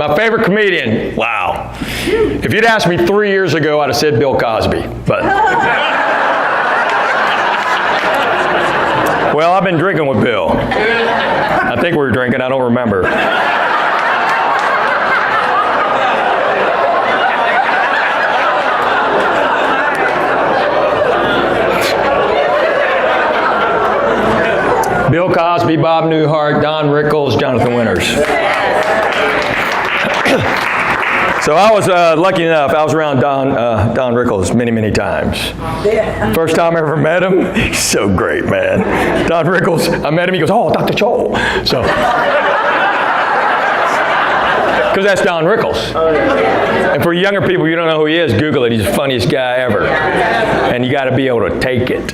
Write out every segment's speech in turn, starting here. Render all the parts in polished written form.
My favorite comedian, wow. If you'd asked me 3 years ago, I'd have said Bill Cosby. But well, I've been drinking with Bill. I think we were drinking, I don't remember. Bill Cosby, Bob Newhart, Don Rickles, Jonathan Winters. So I was lucky enough, I was around Don Rickles many, many times. First time I ever met him, he's so great, man. Don Rickles, I met him, he goes, oh, Dr. Joel. So, because that's Don Rickles. And for younger people, you don't know who he is, Google it. He's the funniest guy ever. And you got to be able to take it.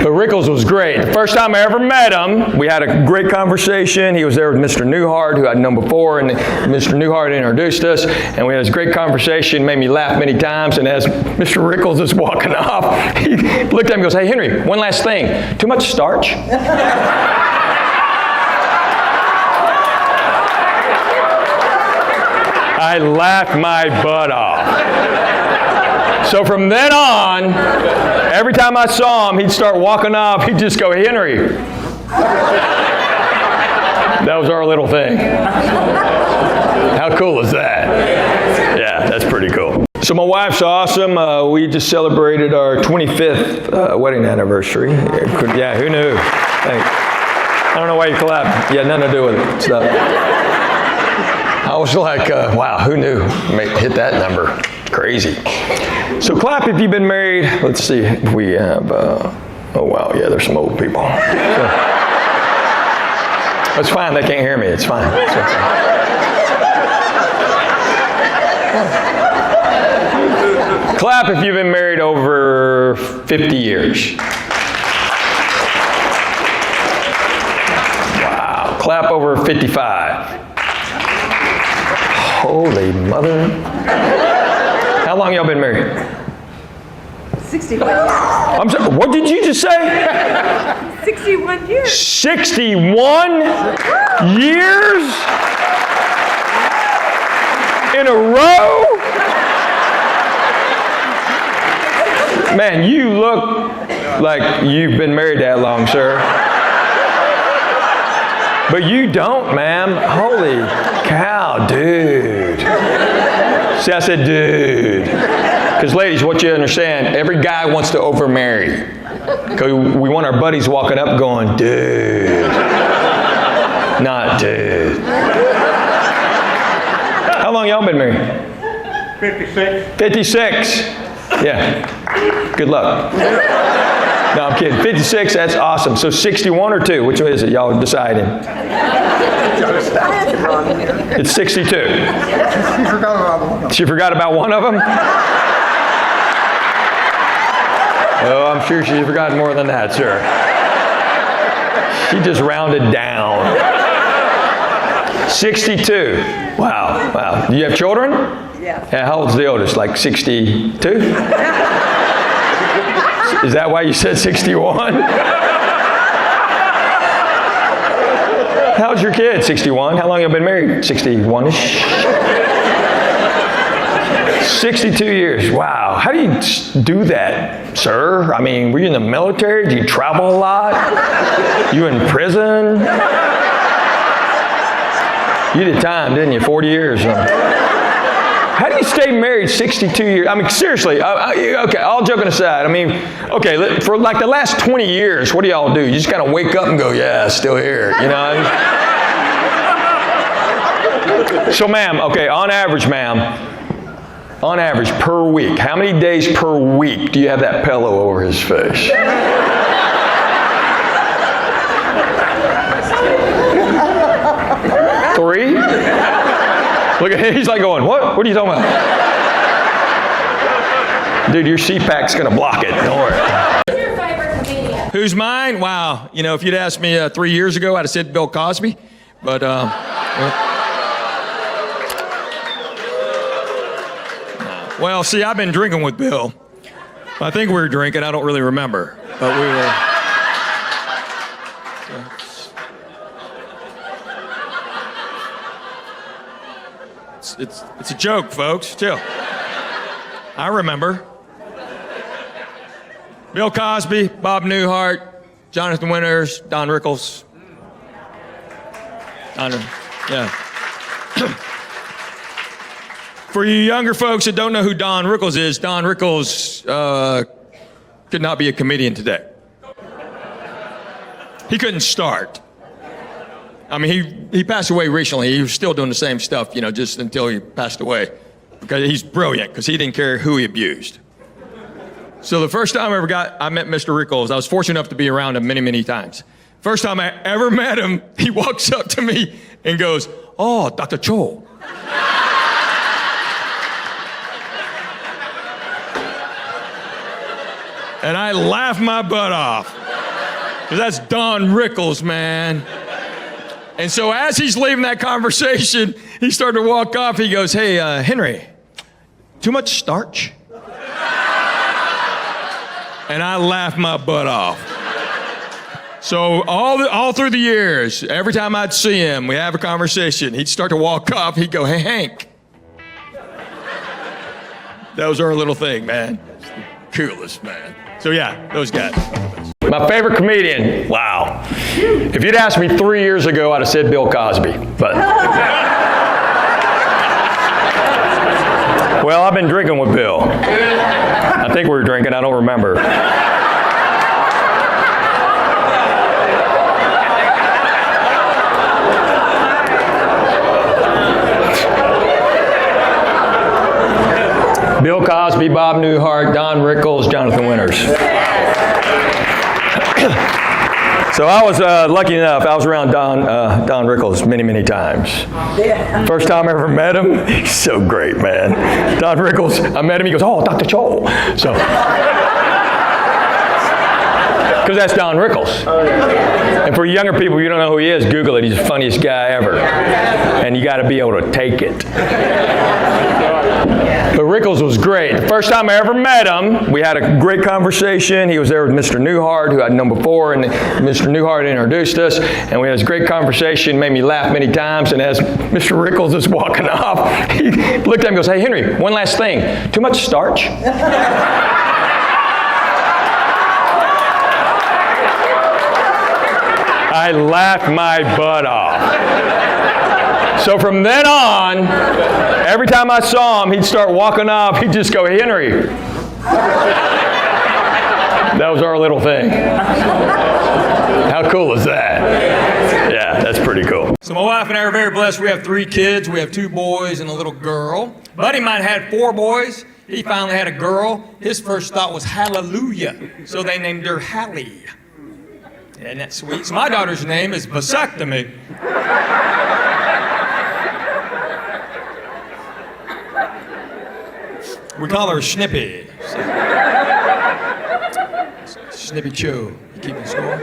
But Rickles was great. The first time I ever met him, we had a great conversation. He was there with Mr. Newhart, who I'd known before, and Mr. Newhart introduced us, and we had this great conversation, made me laugh many times, and as Mr. Rickles is walking off, he looked at me and goes, hey, Henry, one last thing. Too much starch? I laughed my butt off. So from then on, every time I saw him, he'd start walking off. He'd just go, hey, Henry. That was our little thing. How cool is that? Yeah, that's pretty cool. So my wife's awesome. We just celebrated our 25th wedding anniversary. Yeah, who knew? Thanks. I don't know why you clap. Yeah, nothing to do with it. Stuff. I was like, wow, who knew? Hit that number. Crazy. So clap if you've been married. Let's see if we have, oh wow, yeah, there's some old people. So, it's fine, they can't hear me, it's fine. Clap if you've been married over 50 years. Wow, clap over 55. Holy mother. How long y'all been married? 61 years. I'm sorry, what did you just say? 61 years. 61 years? In a row? Man, you look like you've been married that long, sir. But you don't, ma'am. Holy cow, dude. See, I said, dude. Because ladies, what you understand, every guy wants to overmarry. Because we want our buddies walking up going, dude. Not dude. How long y'all been married? 56. 56. Yeah. Good luck. No, I'm kidding. 56, that's awesome. So 61 or 2? Which one is it? Y'all deciding. It's 62. She forgot about one of them. She forgot about one of them? Oh, I'm sure she's forgotten more than that, sir. She just rounded down. 62. Wow, wow. Do you have children? Yeah. Yeah, how old's the oldest? Like 62? Is that why you said 61? How's your kid? 61. How long have you been married? 61-ish. 62 years. Wow. How do you do that, sir? I mean, were you in the military? Do you travel a lot? You in prison? You did time, didn't you? 40 years. How do you stay married 62 years? I mean, seriously, okay, all joking aside, I mean, okay, for like the last 20 years, what do y'all do? You just kind of wake up and go, yeah, still here, you know? So, ma'am, okay, on average, per week, how many days per week do you have that pillow over his face? 3? Look at him, he's like going, what? What are you talking about? Dude, your CPAC's gonna block it, don't worry. Who's your favorite comedian? Who's mine? Wow, you know, if you'd asked me 3 years ago, I'd have said Bill Cosby, but well, see, I've been drinking with Bill. I think we were drinking, I don't really remember, but we were. It's a joke, folks. Chill. I remember. Bill Cosby, Bob Newhart, Jonathan Winters, Don Rickles. Yeah. For you younger folks that don't know who Don Rickles is, Don Rickles could not be a comedian today. He couldn't start. I mean, he passed away recently. He was still doing the same stuff, just until he passed away. Because he's brilliant, because he didn't care who he abused. So the first time I met Mr. Rickles, I was fortunate enough to be around him many, many times. First time I ever met him, he walks up to me and goes, "Oh, Dr. Cho." And I laughed my butt off. Because that's Don Rickles, man. And so as he's leaving that conversation, he started to walk off. He goes, "Hey, Henry, too much starch?" And I laughed my butt off. So all through the years, every time I'd see him, we have a conversation, he'd start to walk off. He'd go, "Hey, Hank." That was our little thing, man. Coolest, man. So yeah, those guys. My favorite comedian, wow. If you'd asked me 3 years ago, I'd have said Bill Cosby. But well, I've been drinking with Bill. I think we were drinking, I don't remember. Bill Cosby, Bob Newhart, Don Rickles, Jonathan Winters. So I was lucky enough, I was around Don Rickles many, many times. First time I ever met him, he's so great, man. Don Rickles, I met him, he goes, "Oh, Dr. Cho." So, because that's Don Rickles. And for younger people, you don't know who he is, Google it. He's the funniest guy ever. And you got to be able to take it. But Rickles was great. The first time I ever met him, we had a great conversation. He was there with Mr. Newhart, who I'd known before, and Mr. Newhart introduced us, and we had this great conversation, made me laugh many times, and as Mr. Rickles is walking off, he looked at me and goes, "Hey, Henry, one last thing. Too much starch?" I laughed my butt off. So from then on, every time I saw him, he'd start walking off. He'd just go, "Henry." That was our little thing. How cool is that? Yeah, that's pretty cool. So my wife and I are very blessed. We have 3 kids. We have 2 boys and a little girl. Buddy of mine had 4 boys. He finally had a girl. His first thought was hallelujah. So they named her Hallie. Isn't that sweet? So my daughter's name is Vasectomy. We call her Snippy. Snippy Cho. You keeping score?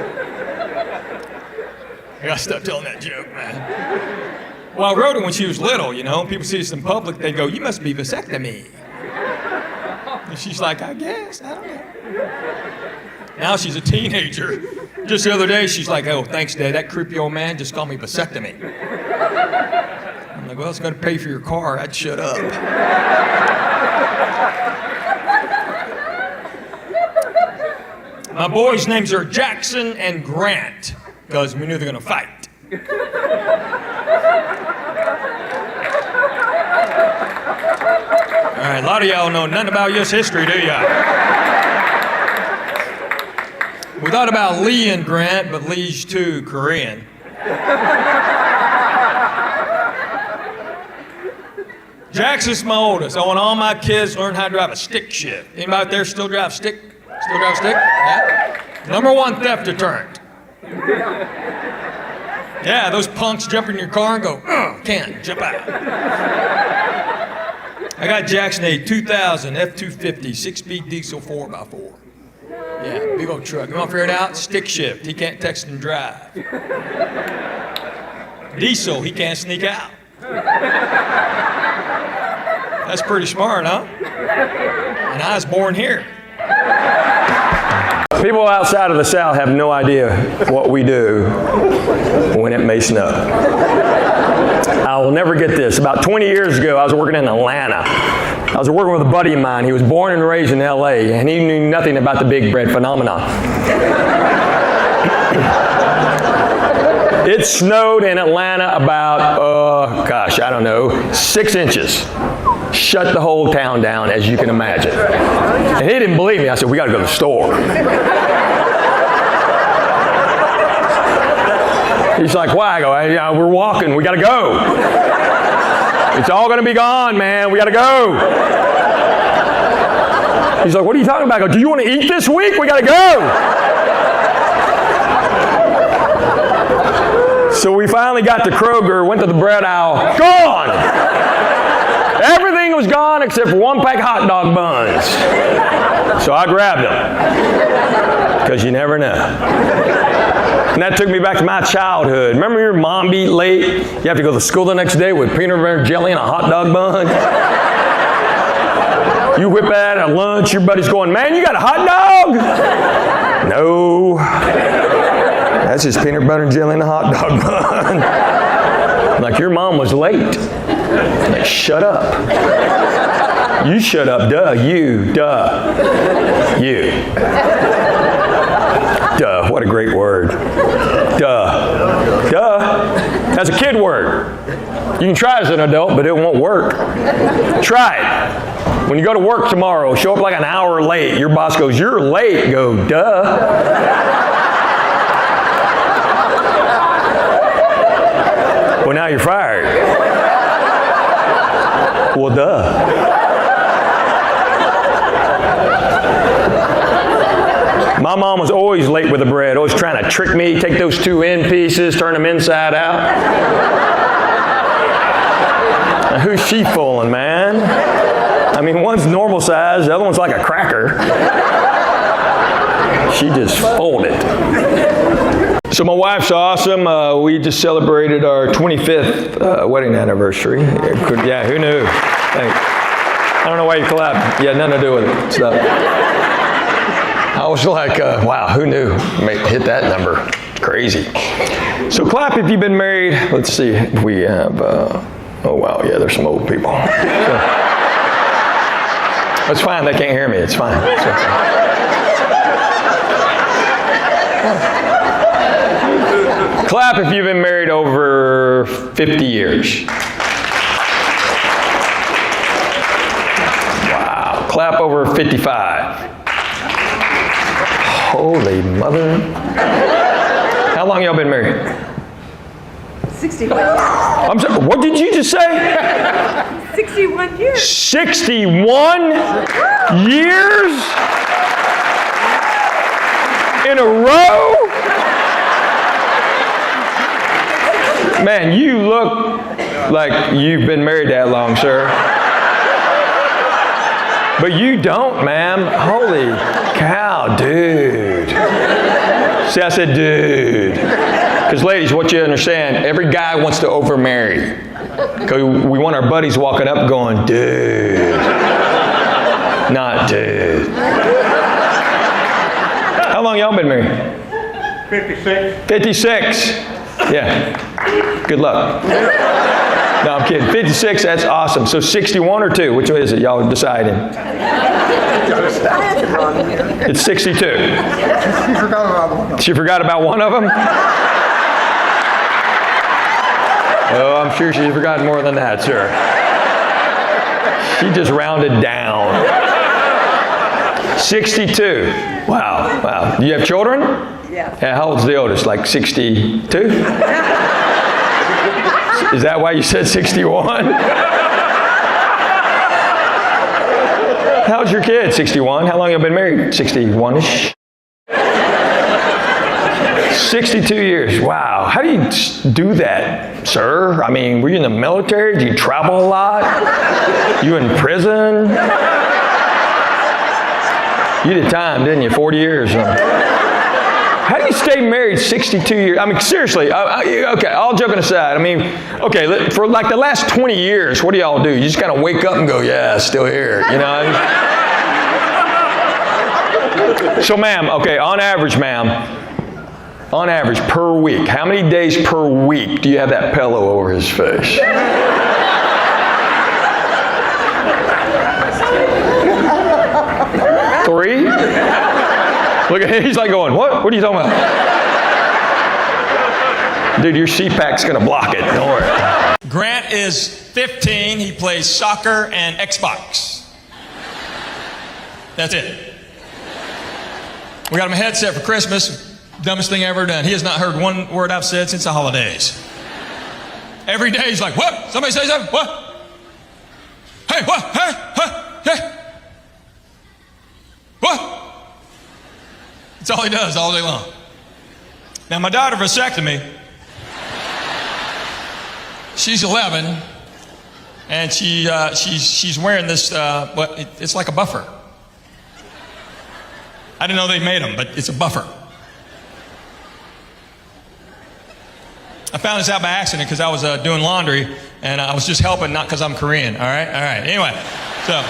I gotta stop telling that joke, man. Well, I wrote it when she was little, People see us in public, they go, "You must be Vasectomy." And she's like, "I guess, I don't know." Now she's a teenager. Just the other day, she's like, "Oh, thanks, Dad. That creepy old man just called me Vasectomy." I'm like, "Well, it's gonna pay for your car. I'd shut up." My boys' names are Jackson and Grant, because we knew they were going to fight. All right, a lot of y'all know nothing about U.S. history, do ya? We thought about Lee and Grant, but Lee's too Korean. Jackson's my oldest. I want all my kids to learn how to drive a stick shift. Anybody out there still drive stick? Still drive stick? Yeah. Number 1 theft deterrent. Yeah, those punks jump in your car and go, "Can't jump out." I got Jackson a 2000 F-250 6-speed diesel 4x4. Yeah, big old truck. You want to figure it out? Stick shift. He can't text and drive. Diesel. He can't sneak out. That's pretty smart, huh? And I was born here. People outside of the South have no idea what we do when it may snow. I will never get this. About 20 years ago, I was working in Atlanta. I was working with a buddy of mine. He was born and raised in L.A., and he knew nothing about the big bread phenomenon. It snowed in Atlanta about, I don't know, 6 inches. Shut the whole town down, as you can imagine. And he didn't believe me. I said, we got to go to the store. He's like, why? I go, we're walking. We got to go. It's all going to be gone, man. We got to go. He's like, what are you talking about? I go, do you want to eat this week? We got to go. So we finally got to Kroger, went to the bread aisle. Gone! Everything was gone except for 1 pack of hot dog buns. So I grabbed them. Because you never know. And that took me back to my childhood. Remember your mom be late? You have to go to school the next day with peanut butter jelly and a hot dog bun? You whip that at lunch, your buddy's going, man, you got a hot dog? No. That's just peanut butter and jelly and a hot dog bun. Like your mom was late. Like, shut up. You shut up, duh. You, duh. You. Duh, what a great word. Duh. Duh. That's a kid word. You can try as an adult, but it won't work. Try it. When you go to work tomorrow, show up like an hour late. Your boss goes, you're late. Go, duh. Well, now you're fired. Well, duh. My mom was always late with the bread, always trying to trick me, take those 2 end pieces, turn them inside out. Now, who's she fooling, man? I mean, one's normal size, the other one's like a cracker. She just folded. So my wife's awesome. We just celebrated our 25th wedding anniversary. Yeah, who knew? Thanks. I don't know why you clapped. You had nothing to do with it. So, I was like, wow, who knew? Hit that number. Crazy. So clap if you've been married. Let's see if we have, oh wow, yeah, there's some old people. So, that's fine, they can't hear me, it's fine. Clap if you've been married over 50 years. Wow. Clap over 55. Holy mother. How long y'all been married? 61 years. I'm sorry, what did you just say? 61 years. 61 years in a row? Man, you look like you've been married that long, sir. But you don't, ma'am. Holy cow, dude. See, I said dude. Because ladies, what you understand, every guy wants to overmarry. Because we want our buddies walking up going, dude. Not dude. How long y'all been married? 56. 56. Yeah. Good luck. No, I'm kidding. 56, that's awesome. So 61 or 2? Which one is it? Y'all are deciding. It's 62. She forgot about one of them. She forgot about one of them? Oh, I'm sure she's forgotten more than that, sir. She just rounded down. 62. Wow, wow. Do you have children? Yeah. How old's the oldest? Like 62? Is that why you said 61? How's your kid? 61. How long have you been married? 61-ish. 62 years. Wow. How do you do that, sir? I mean, were you in the military? Do you travel a lot? You in prison? You did time, didn't you? 40 years. How do you stay married 62 years? I mean, seriously. Okay, all joking aside. I mean, okay, for like the last 20 years, what do y'all do? You just kind of wake up and go, yeah, still here, you know? So, ma'am, okay, on average, per week, how many days per week do you have that pillow over his face? Three? Look at him, he's like going, what? What are you talking about? Dude, your CPAC's gonna block it, don't worry. Grant is 15. He plays soccer and Xbox. That's it. We got him a headset for Christmas. Dumbest thing ever done. He has not heard one word I've said since the holidays. Every day he's like, what? Somebody say something? What? Hey, what? Hey, huh? Hey. What? That's all he does all day long. Now, my daughter vasectomy, she's 11, and she's wearing this, it's like a buffer. I didn't know they made them, but it's a buffer. I found this out by accident because I was doing laundry, and I was just helping, not because I'm Korean, all right? All right, anyway, so.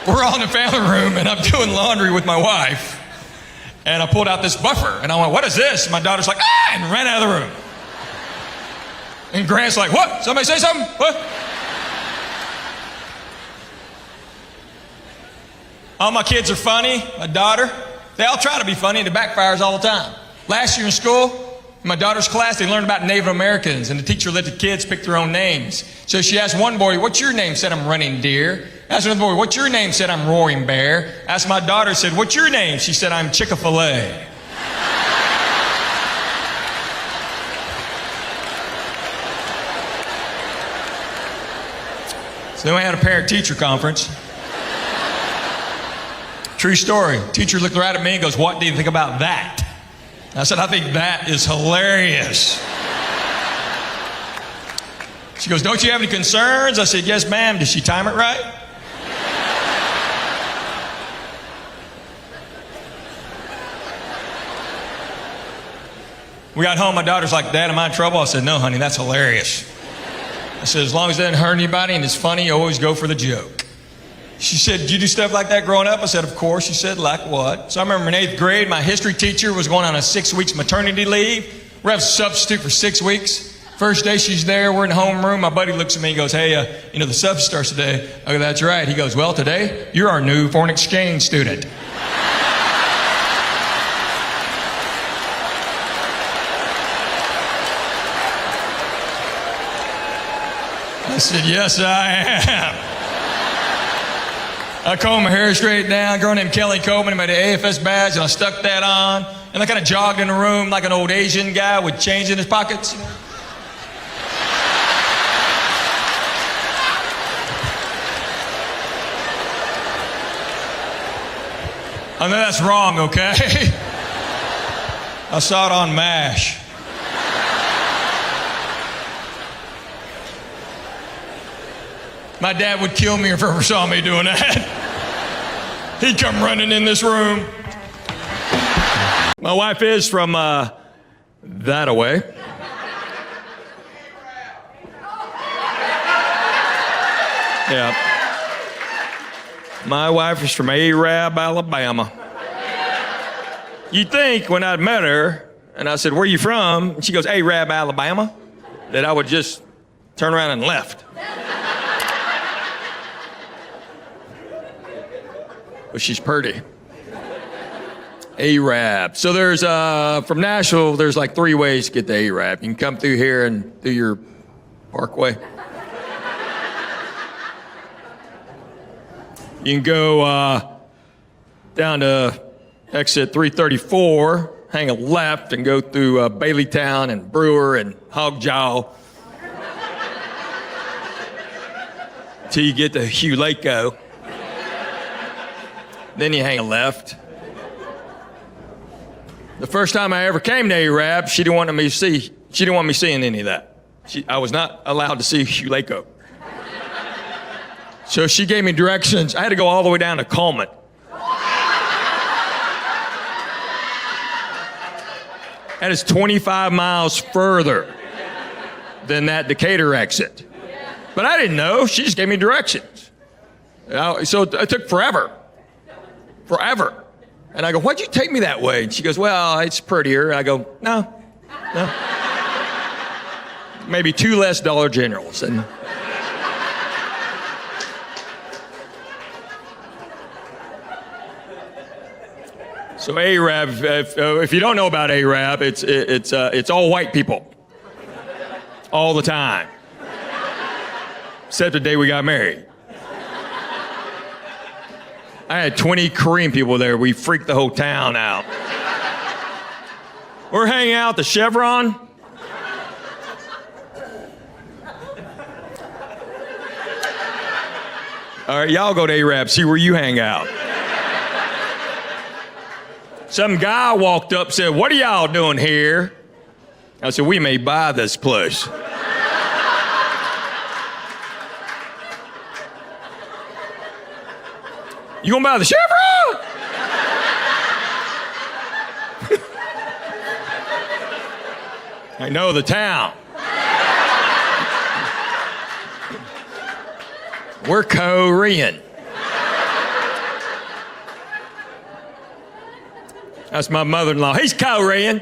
We're all in the family room, and I'm doing laundry with my wife, and I pulled out this buffer, and I went, what is this? And my daughter's like, ah, and ran out of the room. And Grant's like, what? Somebody say something? What? All my kids are funny. My daughter, they all try to be funny, and it backfires all the time. Last year in school, in my daughter's class, they learned about Native Americans, and the teacher let the kids pick their own names. So she asked one boy, what's your name? Said, I'm Running Deer. Asked another boy, what's your name? Said, I'm Roaring Bear. Asked my daughter, said, what's your name? She said, I'm Chick-fil-A. So then we had a parent-teacher conference. True story. Teacher looked right at me and goes, what do you think about that? I said, I think that is hilarious. She goes, don't you have any concerns? I said, yes, ma'am. Did she time it right? We got home, my daughter's like, Dad, am I in trouble? I said, no, honey, that's hilarious. I said, as long as it doesn't hurt anybody and it's funny, you always go for the joke. She said, did you do stuff like that growing up? I said, of course. She said, like what? So I remember in 8th grade, my history teacher was going on a 6 weeks maternity leave. We're having a substitute for 6 weeks. First day she's there, we're in the homeroom. My buddy looks at me and goes, hey, the substitute starts today. I go, that's right. He goes, well, today, you're our new foreign exchange student. I said, yes, I am. I combed my hair straight down. A girl named Kelly Coleman made an AFS badge, and I stuck that on. And I kind of jogged in the room like an old Asian guy with change in his pockets. I know that's wrong, okay? I saw it on MASH. My dad would kill me if he ever saw me doing that. He'd come running in this room. My wife is from that away. Yeah. My wife is from Arab, Alabama. You'd think when I'd met her and I said, where are you from? And she goes, Arab, Alabama, that I would just turn around and left. But she's pretty. Arab. So there's, from Nashville, there's like 3 ways to get to Arab. You can come through here and do your Parkway. You can go down to exit 334, hang a left, and go through Baileytown and Brewer and Hogjaw till you get to Hulako. Then you hang a left. The first time I ever came to Arab, she didn't want me seeing any of that. I was not allowed to see Hulako. So she gave me directions. I had to go all the way down to Coleman. That is 25 miles further than that Decatur exit. But I didn't know. She just gave me directions. So it took forever. And I go, why'd you take me that way? And she goes, well, it's prettier. And I go, no. Maybe 2 less Dollar Generals. And so Arab, if you don't know about Arab, it's all white people. All the time. Except the day we got married. I had 20 Korean people there. We freaked the whole town out. We're hanging out at the Chevron. All right, y'all go to Arab, see where you hang out. Some guy walked up and said, what are y'all doing here? I said, we may buy this place. You gonna buy the Chevron? I know the town. We're Korean. That's my mother-in-law. He's Korean.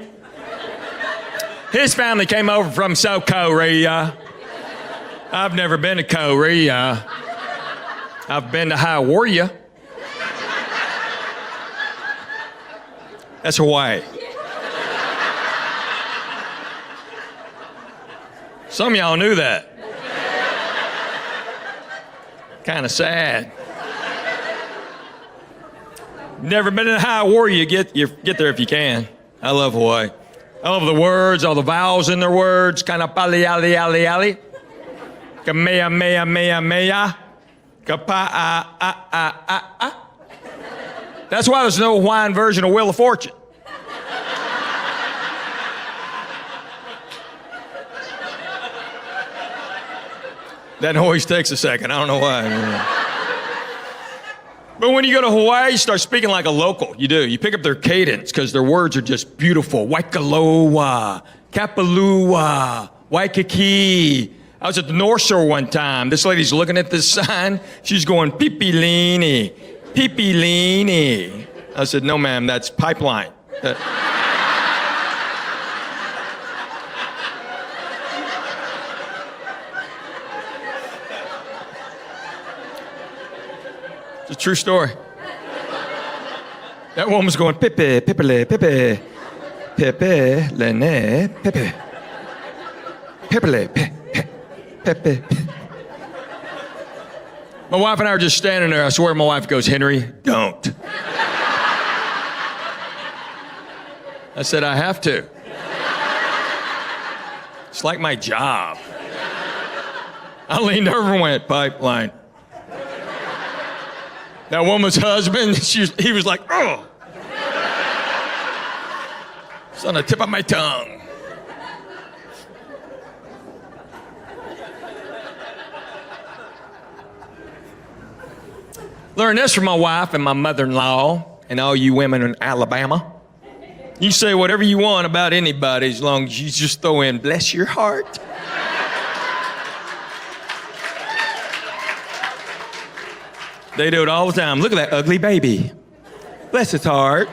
His family came over from South Korea. I've never been to Korea. I've been to Hawaii. That's Hawaii. Some of y'all knew that. Kind of sad. Never been in Hawaii, you get there if you can. I love Hawaii. I love the words, all the vowels in their words. Kind of pali ali ali ali. Kamea mea mea mea. Kapa a a a a a. That's why there's no Hawaiian version of Wheel of Fortune. That always takes a second. I don't know why. But when you go to Hawaii, you start speaking like a local. You do. You pick up their cadence because their words are just beautiful. Waikoloa, Kapalua, Waikiki. I was at the North Shore one time. This lady's looking at this sign. She's going, Pipilini, Pipilini. I said, no, ma'am, that's pipeline. It's a true story. That woman was going, Pepe, Pepele, Pepe, Pepe, Lene, Pepe, Pepele, Pepe. My wife and I are just standing there. I swear my wife goes, Henry, don't. I said, I have to. It's like my job. I leaned over and went, pipeline. That woman's husband, he was like, oh. It's on the tip of my tongue. Learn this from my wife and my mother-in-law and all you women in Alabama. You say whatever you want about anybody as long as you just throw in, bless your heart. They do it all the time. Look at that ugly baby. Bless his heart.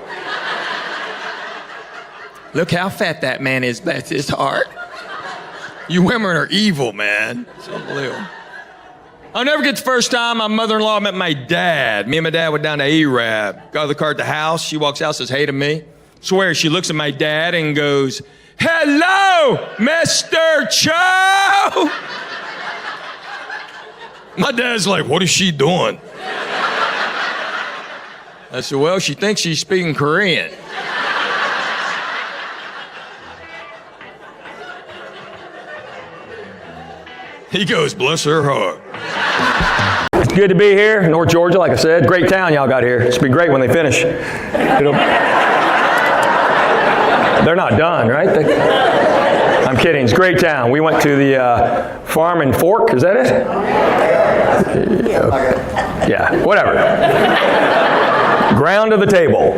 Look how fat that man is. Bless his heart. You women are evil, man. It's unbelievable. I'll never get the first time my mother-in-law met my dad. Me and my dad went down to Arab. Got the car at the house. She walks out, says hey to me. Swear, she looks at my dad and goes, hello, Mr. Cho. My dad's like, what is she doing? I said, well, she thinks she's speaking Korean. He goes, bless her heart. It's good to be here, North Georgia, like I said. Great town y'all got here. It's been great when they finish. They're not done, right? I'm kidding. It's a great town. We went to the Farm and Fork. Is that it? Yeah, whatever. Ground to the table.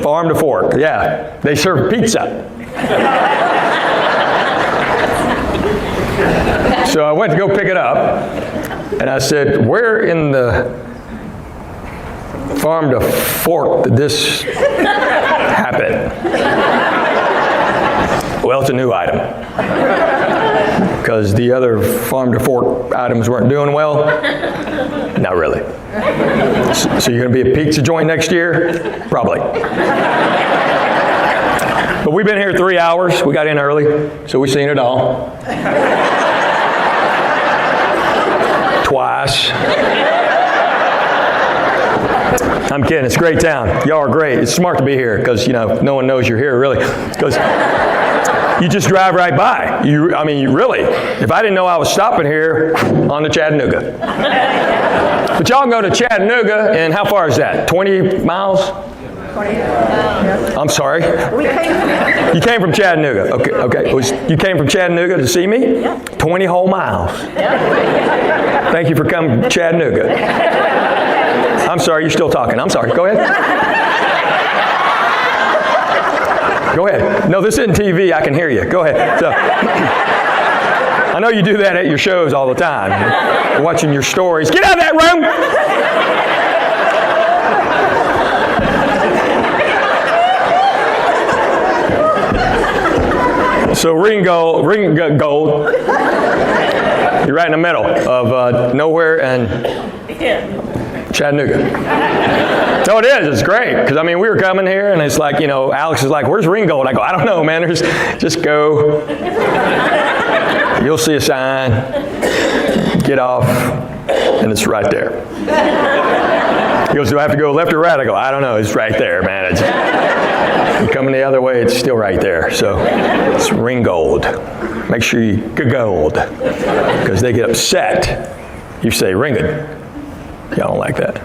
Farm to Fork. Yeah, they serve pizza. So I went to go pick it up, and I said, where in the farm to fork did this happen? Well, it's a new item. Because the other farm to fork items weren't doing well? Not really. So you're going to be a pizza joint next year? Probably. But we've been here 3 hours. We got in early, so we've seen it all. Twice. I'm kidding. It's a great town. Y'all are great. It's smart to be here because, no one knows you're here, really. Because you just drive right by. You really. If I didn't know I was stopping here on to Chattanooga. But y'all can go to Chattanooga, and how far is that? 20 miles? 20. I'm sorry? We came. You came from Chattanooga. Okay. You came from Chattanooga to see me? Yeah. 20 whole miles. Thank you for coming to Chattanooga. I'm sorry, you're still talking. I'm sorry. Go ahead. Go ahead. No, this isn't TV. I can hear you. Go ahead. So, I know you do that at your shows all the time. You're watching your stories. Get out of that room! So Ringgold, you're right in the middle of nowhere and Chattanooga. So it is. It's great. Because, we were coming here, and it's like, Alex is like, where's Ringgold? I go, I don't know, man. Just go. You'll see a sign. Get off. And it's right there. He goes, do I have to go left or right? I go, I don't know. It's right there, man. You're coming the other way, it's still right there. So it's Ringgold. Make sure you gold. Because they get upset. You say Ringgold. Y'all don't like that.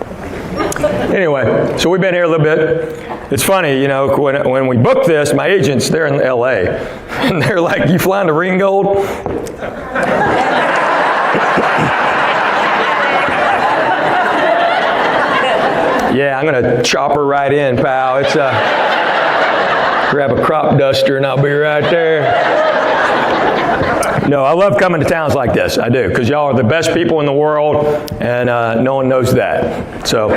Anyway, so we've been here a little bit. It's funny, when we booked this, my agents, they're in L.A. And they're like, you flying to Ringgold? Yeah, I'm going to chop her right in, pal. It's grab a crop duster and I'll be right there. No, I love coming to towns like this. I do, because y'all are the best people in the world, and no one knows that. So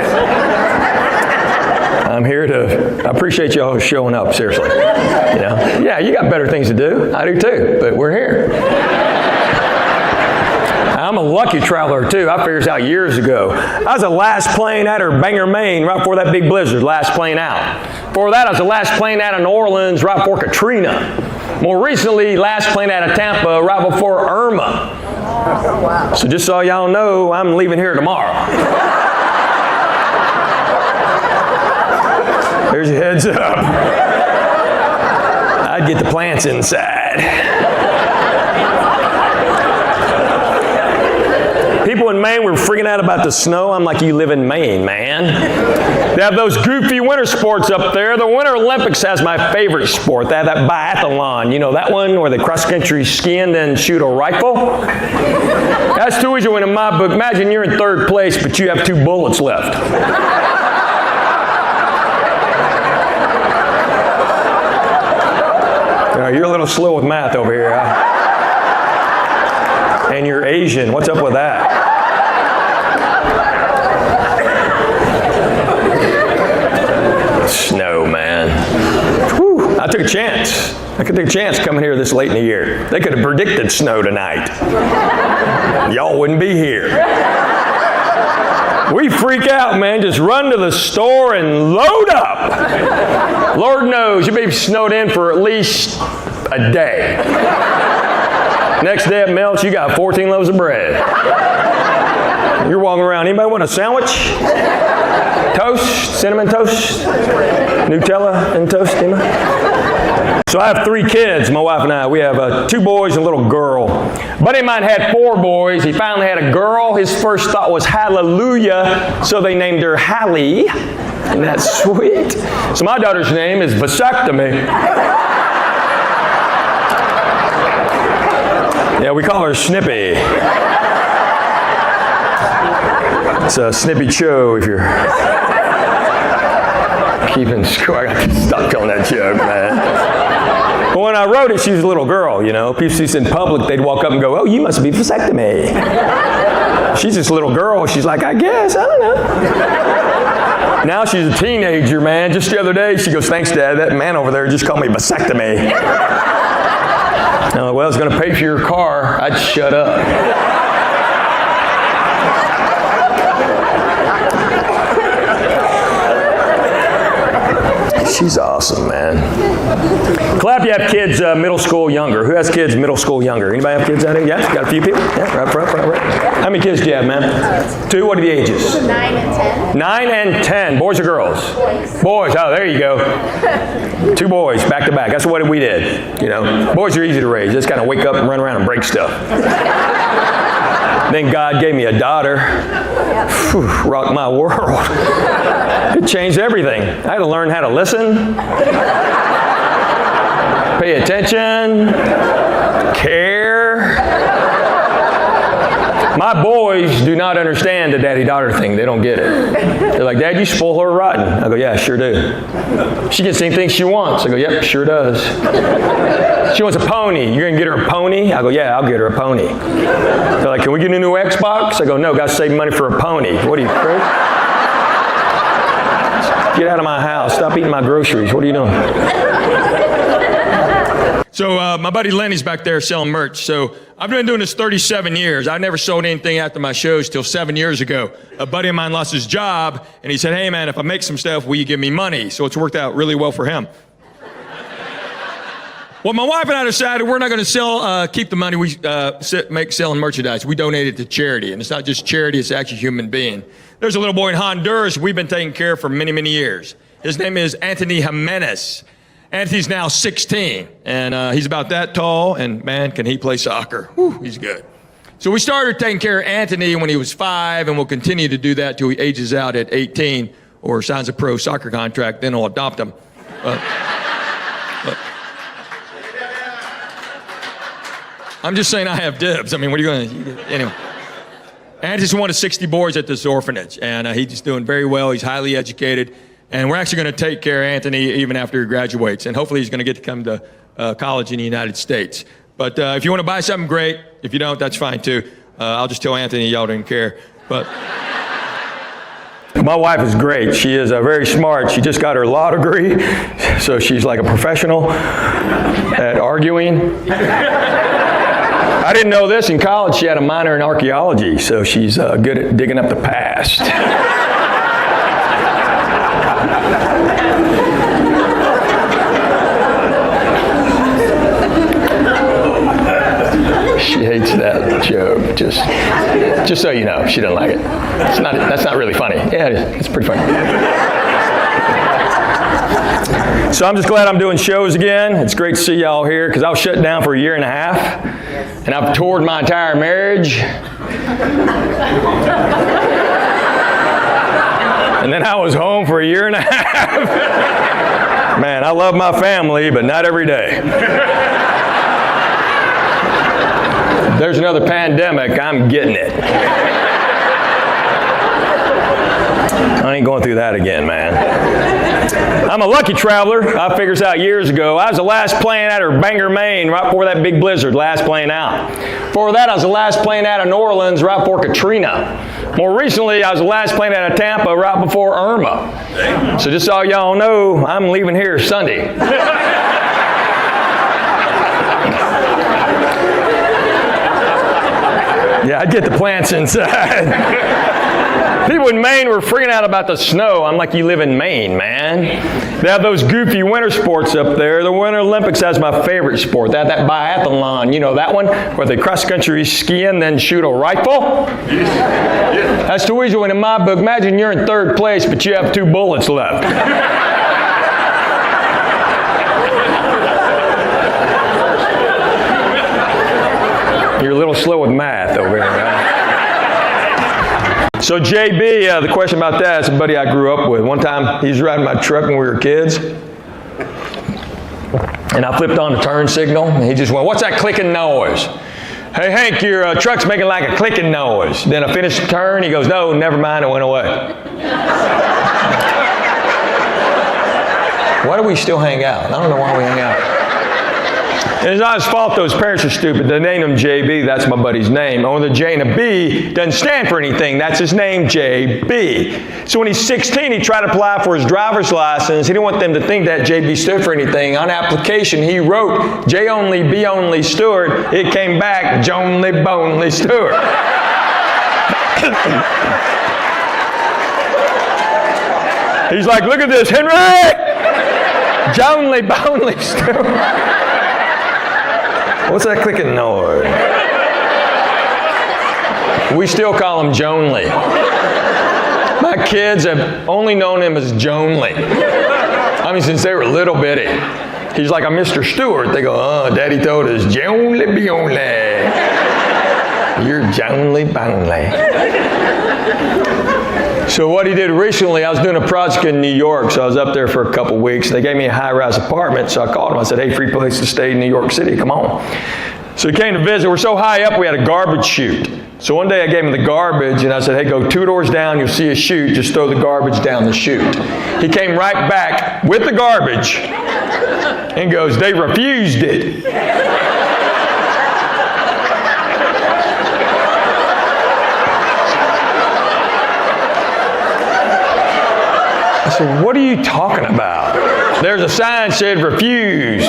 I'm here I appreciate y'all showing up, seriously. Yeah, you got better things to do. I do too, but we're here. I'm a lucky traveler too. I figured this out years ago. I was the last plane out of Bangor, Maine, right before that big blizzard, last plane out. Before that, I was the last plane out of New Orleans, right before Katrina. More recently, last plane out of Tampa, right before Irma. So just so y'all know, I'm leaving here tomorrow. There's your heads up. I'd get the plants inside. People in Maine were freaking out about the snow. I'm like, you live in Maine, man. They have those goofy winter sports up there. The Winter Olympics has my favorite sport. They have that biathlon. That one where they cross-country ski and then shoot a rifle? That's too easy one in my book. Imagine you're in third place, but you have 2 bullets left. You're a little slow with math over here. And you're Asian. What's up with that? Snow, man. Whew, I took a chance. I could take a chance coming here this late in the year. They could have predicted snow tonight. Y'all wouldn't be here. We freak out, man. Just run to the store and load up. Lord knows, you'll be snowed in for at least a day. Next day it melts, you got 14 loaves of bread. You're walking around. Anybody want a sandwich? Toast? Cinnamon toast? Nutella and toast? Anybody? So I have 3 kids, my wife and I. We have 2 boys and a little girl. A buddy of mine had 4 boys. He finally had a girl. His first thought was hallelujah, so they named her Hallie. Isn't that sweet? So my daughter's name is Vasectomy. Yeah, we call her Snippy. It's a Snippy Cho if you're keeping score. I got to stop telling that joke, man. But when I wrote it, she was a little girl, People see us in public, they'd walk up and go, oh, you must be Vasectomy. She's just a little girl. She's like, I guess, I don't know. Now she's a teenager, man. Just the other day, she goes, thanks, Dad. That man over there just called me vasectomy. I'm like, well, it's going to pay for your car. I'd shut up. She's awesome, man. Clap, you have kids middle school younger. Who has kids middle school younger? Anybody have kids out here? Yeah, got a few people? Yeah, right front. How many kids do you have, man? 2, what are the ages? 9 and 10. 9 and 10. Boys or girls? Boys. Oh, there you go. 2 boys, back to back. That's what we did. You know, boys are easy to raise. Just kind of wake up and run around and break stuff. Then God gave me a daughter. Whew, rocked my world. It changed everything. I had to learn how to listen, pay attention, care. My boys do not understand the daddy-daughter thing. They don't get it. They're like, Dad, you spoil her rotten. I go, yeah, sure do. She gets anything she wants. I go, yep, sure does. She wants a pony. You're going to get her a pony? I go, yeah, I'll get her a pony. They're like, can we get a new Xbox? I go, no, got to save money for a pony. What are you, crazy? Get out of my house. Stop eating my groceries. What are you doing? So my buddy Lenny's back there selling merch. So I've been doing this 37 years. I never sold anything after my shows till 7 years ago. A buddy of mine lost his job, and he said, hey, man, if I make some stuff, will you give me money? So it's worked out really well for him. Well, my wife and I decided we're not going to keep the money we make selling merchandise. We donate it to charity. And it's not just charity, it's actually human being. There's a little boy in Honduras we've been taking care of for many, many years. His name is Anthony Jimenez. Anthony's now 16, and he's about that tall, and man, can he play soccer. Whew, he's good. So we started taking care of Anthony when he was 5, and we'll continue to do that till he ages out at 18 or signs a pro soccer contract, then we'll adopt him. I'm just saying I have dibs. I mean, what are you going to... Anyway. Anthony's one of 60 boys at this orphanage, and he's just doing very well. He's highly educated, and we're actually going to take care of Anthony even after he graduates, and hopefully he's going to get to come to college in the United States. But if you want to buy something, great. If you don't, that's fine, too. I'll just tell Anthony y'all didn't care. But my wife is great. She is very smart. She just got her law degree, so she's like a professional at arguing. I didn't know this. In college, she had a minor in archaeology, so she's good at digging up the past. She hates that joke. Just so you know, she doesn't like it. That's not really funny. Yeah, it is. It's pretty funny. So I'm just glad I'm doing shows again. It's great to see y'all here because I was shut down for 1.5 years, and I've toured my entire marriage. And then I was home for 1.5 years. Man, I love my family, but not every day. There's another pandemic, I'm getting it. I ain't going through that again, man. I'm a lucky traveler. I figured this out years ago. I was the last plane out of Bangor, Maine, right before that big blizzard, last plane out. Before that, I was the last plane out of New Orleans, right before Katrina. More recently, I was the last plane out of Tampa, right before Irma. So just so y'all know, I'm leaving here Sunday. Yeah, I'd get the plants inside. People in Maine were freaking out about the snow. I'm like, you live in Maine, man. They have those goofy winter sports up there. The Winter Olympics has my favorite sport. They have that biathlon. You know that one? Where they cross-country ski and then shoot a rifle? That's too easy one in my book. Imagine you're in 3rd place, but you have 2 bullets left. You're a little slow with math over here, right? So JB, the question about that is a buddy I grew up with. One time he was riding my truck when we were kids, and I flipped on the turn signal, and he just went, "What's that clicking noise?" "Hey Hank, your truck's making like a clicking noise." Then I finished the turn, he goes, "No, never mind, it went away." Why do we still hang out? I don't know why we hang out. And it's not his fault those parents are stupid. They named him JB. That's my buddy's name. Only the J and a B doesn't stand for anything. That's his name, JB. So when he's 16, he tried to apply for his driver's license. He didn't want them to think that JB stood for anything. On application, he wrote J only, B only, Stewart. It came back, Jonely, Bonely, Stewart. He's like, look at this, Henry! Jonely, Bonely, Stewart. What's that clicking noise? We still call him Jonely. My kids have only known him as Jonely. I mean, since they were little bitty. He's like a Mr. Stewart. They go, oh, Daddy told us, Jonely, be only. You're Jonely, Bonely. So what he did recently, I was doing a project in New York, so I was up there for a couple weeks. They gave me a high-rise apartment, so I called him. I said, hey, free place to stay in New York City, come on. So he came to visit. We're so high up, we had a garbage chute. So one day I gave him the garbage, and I said, hey, go 2 doors down, you'll see a chute. Just throw the garbage down the chute. He came right back with the garbage and goes, they refused it. I said, what are you talking about? There's a sign that said refuse.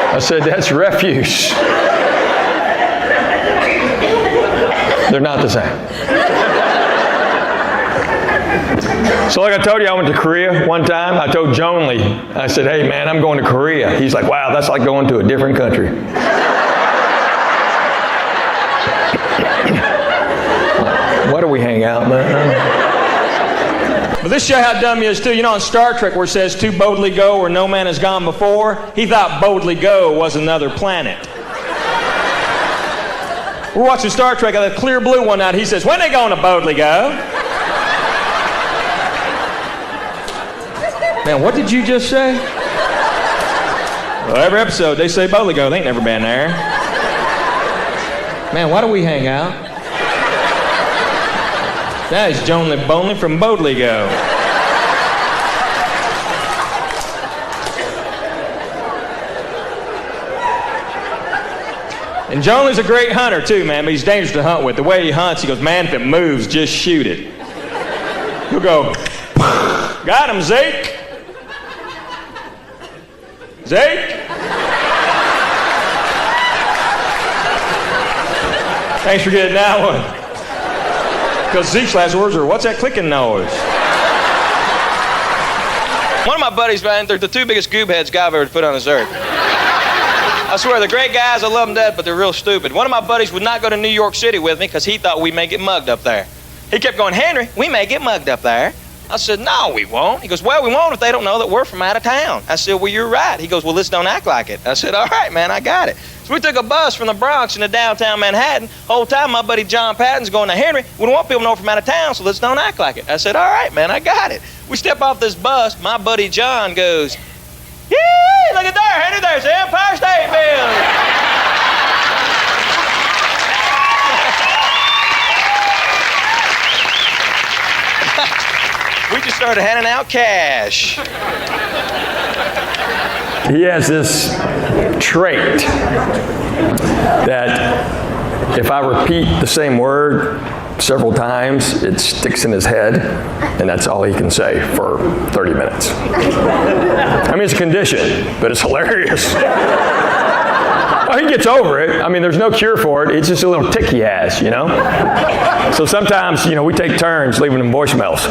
I said, that's refuse. They're not the same. So like I told you, I went to Korea one time. I told Jonely, I said, hey man, I'm going to Korea. He's like, wow, that's like going to a different country. Why do we hang out, man? But this show how dumb he is too. You know on Star Trek where it says to boldly go where no man has gone before? He thought boldly go was another planet. We're watching Star Trek on the clear blue one night. He says, when they going to boldly go? Man, what did you just say? Well, every episode they say boldly go. They ain't never been there. Man, why do we hang out? That is Jonely Bonely from Boldly Go. And Jonely's a great hunter too, man, but he's dangerous to hunt with. The way he hunts, he goes, man, if it moves, just shoot it. He'll go, got him, Zeke. Zeke? Thanks for getting that one. Because Zeke's last words are, what's that clicking noise? One of my buddies, man, they're the 2 biggest goob heads God ever put on this earth. I swear, they're great guys, I love them to death, but they're real stupid. One of my buddies would not go to New York City with me because he thought we may get mugged up there. He kept going, Henry, we may get mugged up there. I said, no, we won't. He goes, well, we won't if they don't know that we're from out of town. I said, well, you're right. He goes, well, let's don't act like it. I said, all right, man, I got it. So we took a bus from the Bronx into downtown Manhattan. The whole time, my buddy John Patton's going, now, Henry, we don't want people to know we're from out of town, so let's don't act like it. I said, all right, man, I got it. We step off this bus. My buddy John goes, yee, look at there, Henry, there's the Empire State Building. We just started handing out cash. He has this trait that if I repeat the same word several times, it sticks in his head, and that's all he can say for 30 minutes. I mean, it's a condition, but it's hilarious. Oh, he gets over it. I mean, there's no cure for it. It's just a little tick he has, you know? So sometimes, you know, we take turns leaving him voicemails.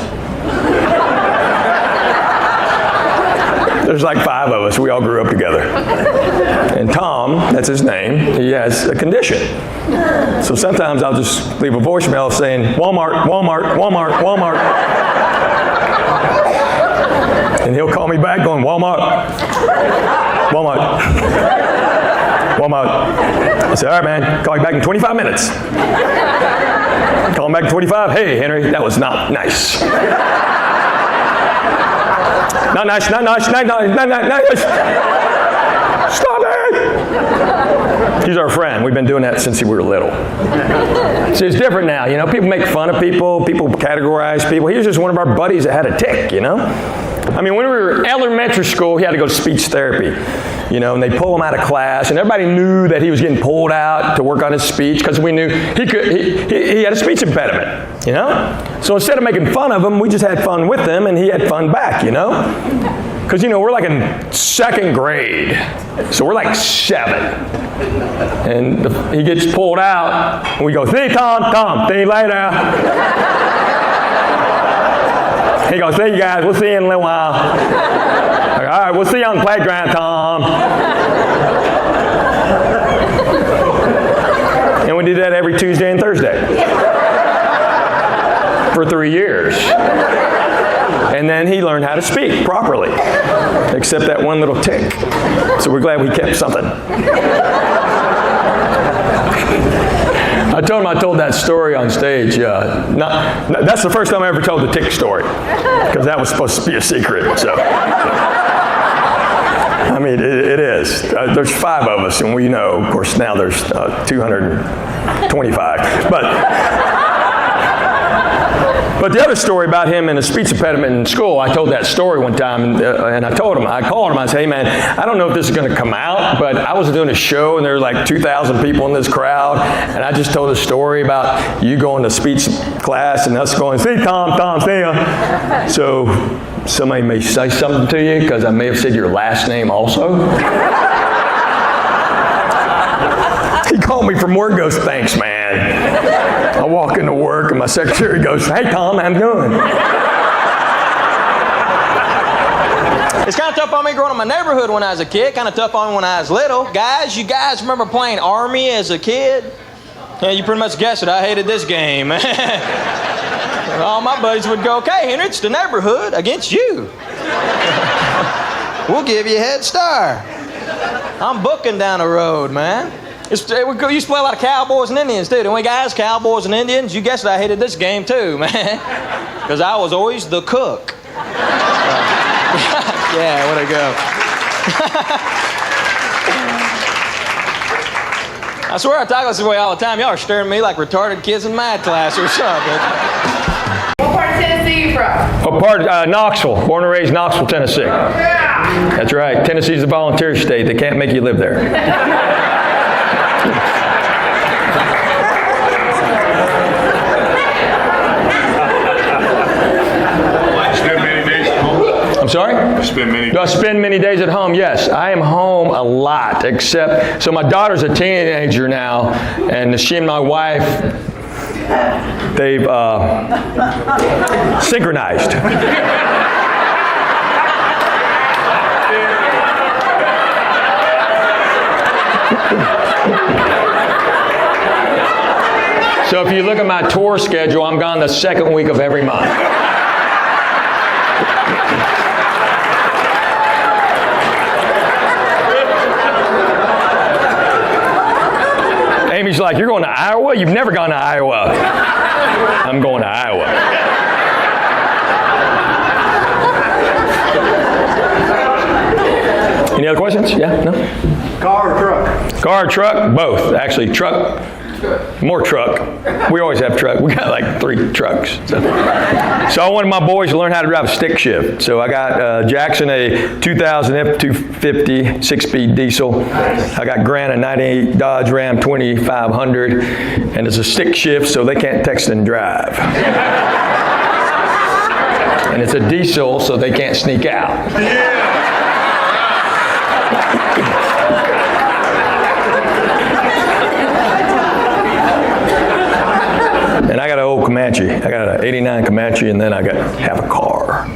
There's like 5 of us. We all grew up together. And Tom, that's his name, he has a condition. So sometimes I'll just leave a voicemail saying, Walmart, Walmart, Walmart, Walmart. And he'll call me back going, Walmart, Walmart, Walmart. I said, all right, man, call you back in 25 minutes. Call him back in 25. Hey, Henry, that was not nice. Not nice, not nice, not nice, not nice. Stop it! He's our friend. We've been doing that since we were little. See, it's different now. You know, people make fun of people. People categorize people. He was just one of our buddies that had a tick, you know. I mean, when we were in elementary school, he had to go to speech therapy, you know, and they pull him out of class, and everybody knew that he was getting pulled out to work on his speech because we knew he had a speech impediment, you know. So instead of making fun of him, we just had fun with him, and he had fun back, you know. Because, you know, we're like in second grade, so we're like 7. And he gets pulled out, and we go, see you, Tom, see you later. He goes, see you guys, we'll see you in a little while. All right, we'll see you on the playground, Tom. And we did that every Tuesday and Thursday for 3 years. And then he learned how to speak properly, except that one little tick. So we're glad we kept something. I told that story on stage. That's the first time I ever told the tick story, because that was supposed to be a secret. So, I mean, it is. There's 5 of us, and we know. Of course, now there's 225. But the other story about him and a speech impediment in school, I told that story one time, and I called him, I said, hey man, I don't know if this is going to come out, but I was doing a show and there were like 2,000 people in this crowd, and I just told a story about you going to speech class and us going, see Tom, see ya. So somebody may say something to you because I may have said your last name also. He called me from work, goes, thanks man. I walk into work and my secretary goes, hey Tom, how you doing? It's kind of tough on me growing up in my neighborhood when I was a kid, kind of tough on me when I was little. Guys, you guys remember playing Army as a kid? Yeah, you pretty much guessed it. I hated this game. All my buddies would go, okay, Henry, it's the neighborhood against you. We'll give you a head start. I'm booking down the road, man. We used to play a lot of cowboys and Indians, too. Didn't we, guys? Cowboys and Indians. You guessed it, I hated this game, too, man. Because I was always the cook. Yeah, where'd it go? I swear I talk this way all the time. Y'all are staring at me like retarded kids in math class or something. What part of Tennessee are you from? What part? Knoxville. Born and raised Knoxville, Tennessee. Yeah. That's right. Tennessee's a volunteer state. They can't make you live there. I'm sorry? Do I spend many days at home? Yes, I am home a lot, except, so my daughter's a teenager now, and she and my wife, they've synchronized. So if you look at my tour schedule, I'm gone the second week of every month. Amy's like, you're going to Iowa? You've never gone to Iowa. I'm going to Iowa. Any other questions? Yeah? No? Car or truck? Car or truck? Both. Actually, truck. More truck. We always have truck. We got like 3 trucks. So I wanted my boys to learn how to drive a stick shift. So I got Jackson a 2000 F-250 6-speed diesel. I got Grant a 98 Dodge Ram 2500. And it's a stick shift so they can't text and drive. And it's a diesel so they can't sneak out. And I got an old Comanche. I got an 89 Comanche, and then I have a car.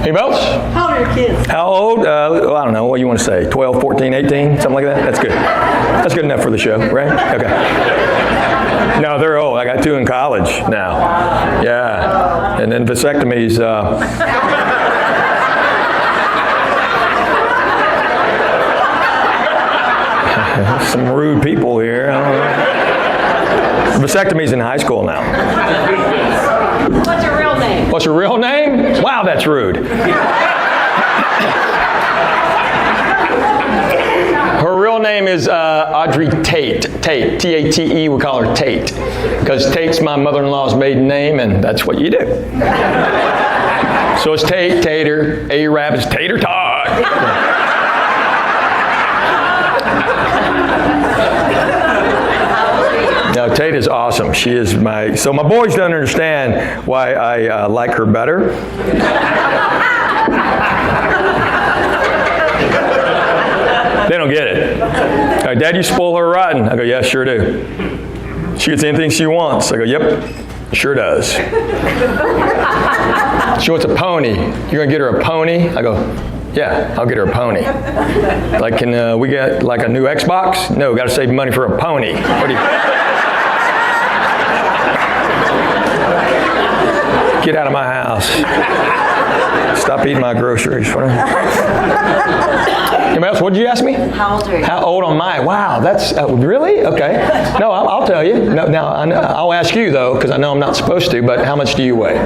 Anybody else? How old are your kids? How old? Well, I don't know. What do you want to say? 12, 14, 18? Something like that? That's good. That's good enough for the show, right? Okay. No, they're old. I got 2 in college now. Yeah. And then vasectomies. Some rude people here. I don't know. Vasectomy's in high school now. What's your real name? What's her real name? Wow, that's rude. Her real real name is Audrey Tate. Tate, T-A-T-E, we call her Tate. Because Tate's my mother-in-law's maiden name, and that's what you do. So it's Tate, Tater, A-Rap is Tater Tot. No, Tate is awesome. She is so my boys don't understand why I like her better. They don't get it. Dad, you spoil her rotten. I go, yeah, sure do. She gets anything she wants. I go, yep, sure does. She wants a pony. You're going to get her a pony? I go, yeah, I'll get her a pony. Like, can we get like a new Xbox? No, got to save money for a pony. What do you... Get out of my house. Stop eating my groceries. Anybody else? What did you ask me? How old are you? How old am I? Wow, that's really? Okay. No, I'll tell you. No, now, I'll ask you, though, because I know I'm not supposed to, but how much do you weigh?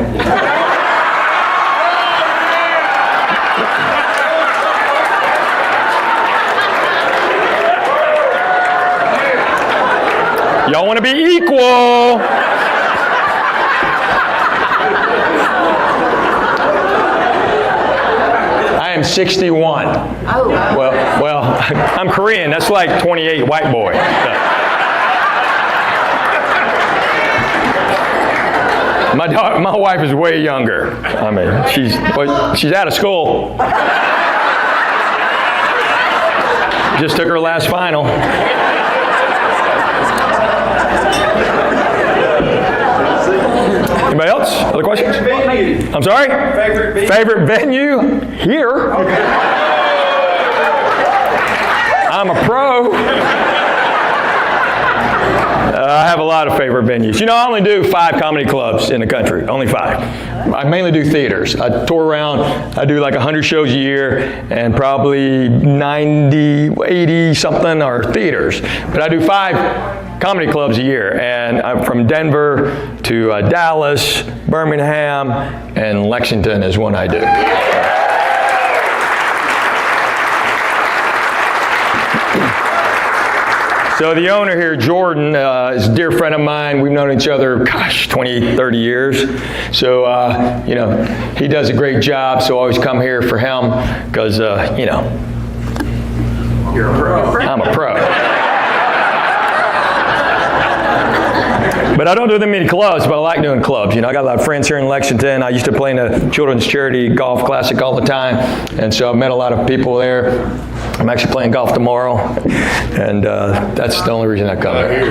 Y'all want to be equal. I am 61. Oh, wow. Well, I'm Korean. That's like 28 white boy. My wife is way younger. I mean, she's out of school. Just took her last final. Anybody else? Other questions? Favorite venue? I'm sorry? Favorite venue? Favorite venue? Here. Okay. I'm a pro. I have a lot of favorite venues. You know, I only do 5 comedy clubs in the country. Only 5. I mainly do theaters. I tour around. I do like 100 shows a year, and probably 90, 80 something are theaters. But I do 5 comedy clubs a year, and I'm from Denver to Dallas, Birmingham, and Lexington is one I do. So the owner here, Jordan, is a dear friend of mine. We've known each other, 20, 30 years. So, you know, he does a great job, so I always come here for him because, you know, You're a pro. I'm a pro. But I don't do them many clubs, but I like doing clubs. You know, I got a lot of friends here in Lexington. I used to play in the Children's Charity Golf Classic all the time, and so I've met a lot of people there. I'm actually playing golf tomorrow, and that's the only reason I come here.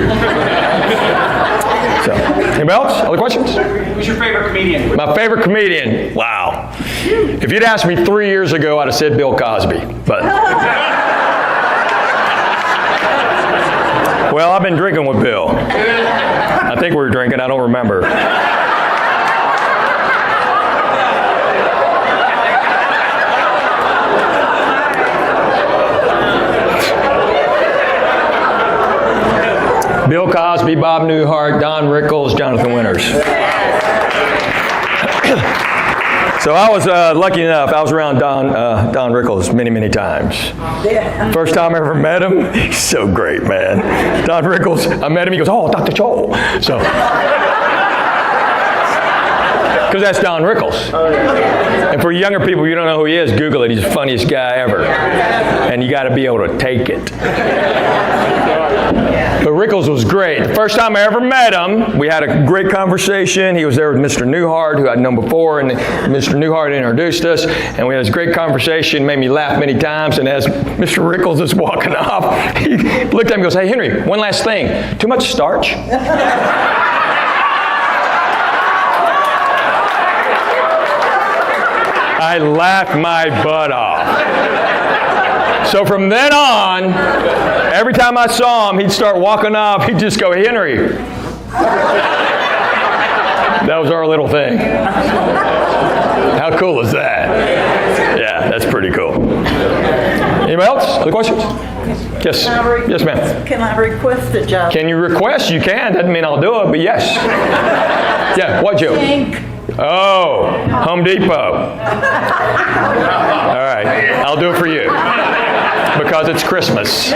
So, anybody else? Other questions? Who's your favorite comedian? My favorite comedian? Wow. If you'd asked me 3 years ago, I'd have said Bill Cosby, but... Well, I've been drinking with Bill. I think we were drinking, I don't remember. Bill Cosby, Bob Newhart, Don Rickles, Jonathan Winters. So I was lucky enough, I was around Don Rickles many, many times. First time I ever met him, he's so great, man. Don Rickles, I met him, he goes, oh, Dr. Joel. So, because that's Don Rickles. And for younger people, you don't know who he is, Google it. He's the funniest guy ever. And you got to be able to take it. But Rickles was great. The first time I ever met him, we had a great conversation. He was there with Mr. Newhart, who I'd known before, and Mr. Newhart introduced us, and we had this great conversation, made me laugh many times, and as Mr. Rickles is walking off, he looked at me and goes, hey, Henry, one last thing. Too much starch? I laughed my butt off. So from then on, every time I saw him, he'd start walking off. He'd just go, Henry. That was our little thing. How cool is that? Yeah, that's pretty cool. Anybody else? Other questions? Yes. Yes, ma'am. Can I request a job? Can you request? You can. Doesn't mean I'll do it, but yes. Yeah, what, Joe? Oh, Home Depot. All right, I'll do it for you. because it's Christmas.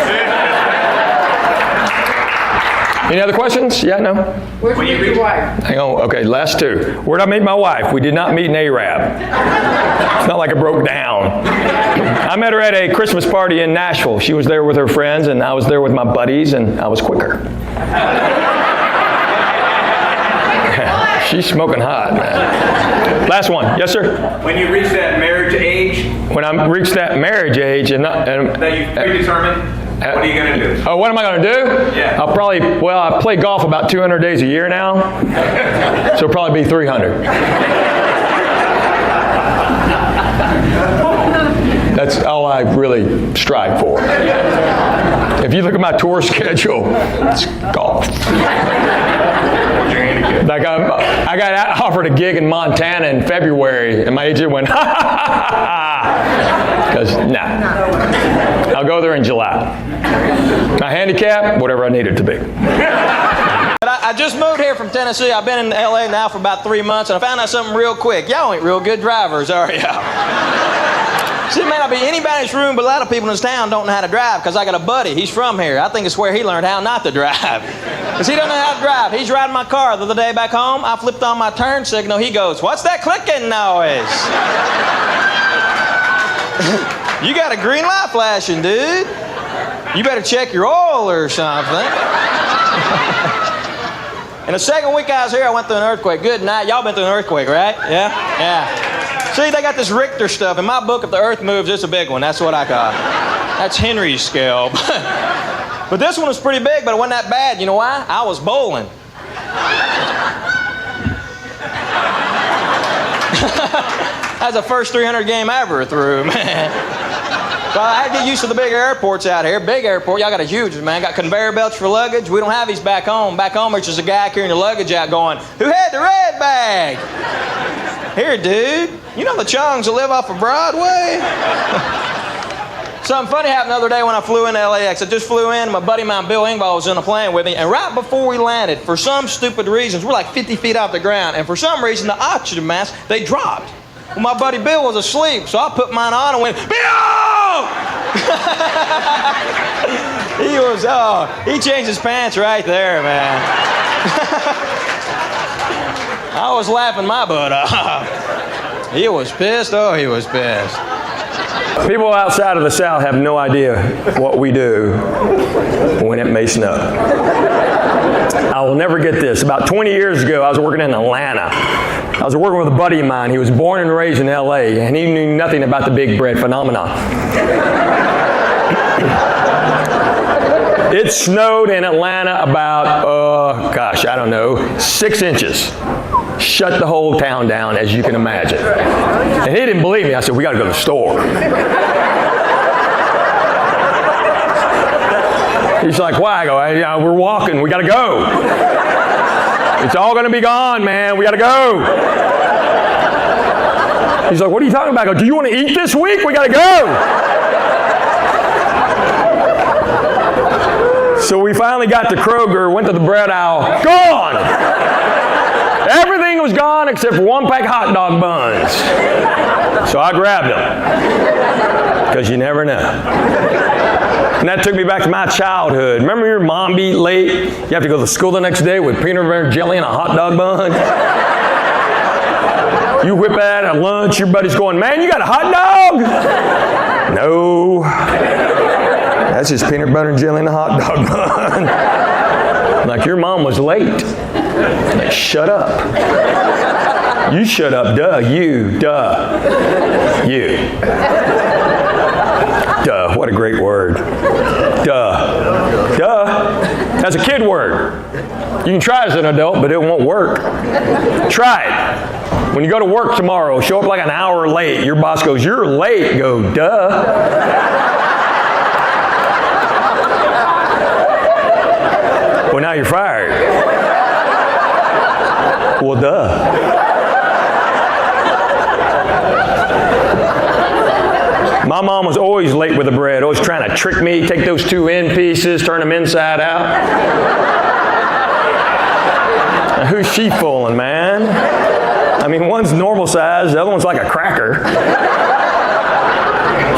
Any other questions? Yeah, no? Where'd you meet your wife? Hang on. Okay, last two. Where'd I meet my wife? We did not meet in Arab. It's not like it broke down. I met her at a Christmas party in Nashville. She was there with her friends, and I was there with my buddies, and I was quicker. She's smoking hot, man. Last one. Yes, sir? When you reach that marriage age When I reach that marriage age that you've predetermined, what are you going to do? Oh, what am I going to do? Yeah. I play golf about 200 days a year now, so it'll probably be 300. That's all I really strive for. If you look at my tour schedule, it's golf. Like I got offered a gig in Montana in February, and my agent went, ha ha ha ha, because I'll go there in July. My handicap, whatever I need it to be. But I just moved here from Tennessee. I've been in LA now for about 3 months, and I found out something real quick. Y'all ain't real good drivers, are y'all? See, it may not be anybody in this room, but a lot of people in this town don't know how to drive, because I got a buddy. He's from here. I think it's where he learned how not to drive. Because he doesn't know how to drive. He's riding my car the other day back home. I flipped on my turn signal. He goes, "What's that clicking noise?" You got a green light flashing, dude. You better check your oil or something. In the second week I was here, I went through an earthquake. Good night. Y'all been through an earthquake, right? Yeah? Yeah. See, they got this Richter stuff. In my book, if the earth moves, it's a big one. That's what I call it. That's Henry's scale. But this one was pretty big, but it wasn't that bad. You know why? I was bowling. That's the first 300 game I ever threw, man. Well, I had to get used to the big airports out here. Big airport, y'all got a huge one, man. Got conveyor belts for luggage. We don't have these back home. Back home, there's just a guy carrying your luggage out going, "Who had the red bag?" Here, dude. You know the chongs that live off of Broadway? Something funny happened the other day when I flew into LAX. I just flew in. My buddy of mine, Bill Engvall, was in a plane with me. And right before we landed, for some stupid reasons, we're like 50 feet off the ground. And for some reason, the oxygen mask, they dropped. Well, my buddy Bill was asleep, so I put mine on and went, "Bill!" He changed his pants right there, man. I was laughing my butt off. He was pissed. Oh, he was pissed. People outside of the South have no idea what we do when it may snow. I will never get this. About 20 years ago, I was working in Atlanta. I was working with a buddy of mine. He was born and raised in LA, and he knew nothing about the big bread phenomenon. It snowed in Atlanta about, 6 inches. Shut the whole town down, as you can imagine. And he didn't believe me. I said, "We got to go to the store." He's like, "Why?" I go, "We're walking. We got to go. It's all going to be gone, man. We got to go." He's like, "What are you talking about?" I go, "Do you want to eat this week? We got to go." So we finally got to Kroger, went to the bread aisle. Gone! Everything was gone except for one pack of hot dog buns. So I grabbed them. Because you never know. And that took me back to my childhood. Remember your mom be late? You have to go to school the next day with peanut butter jelly and a hot dog bun? You whip that at lunch, your buddy's going, "Man, you got a hot dog?" No. That's just peanut butter and jelly and a hot dog bun. Like your mom was late. Like, shut up. You shut up, duh. You, duh. You. Duh, what a great word. Duh. Duh. That's a kid word. You can try as an adult, but it won't work. Try it. When you go to work tomorrow, show up like an hour late. Your boss goes, "You're late." Go, "Duh." Well, now you're fired. Well, duh. My mom was always late with the bread, always trying to trick me, take those 2 end pieces, turn them inside out. Now, who's she fooling, man? I mean, one's normal size, the other one's like a cracker.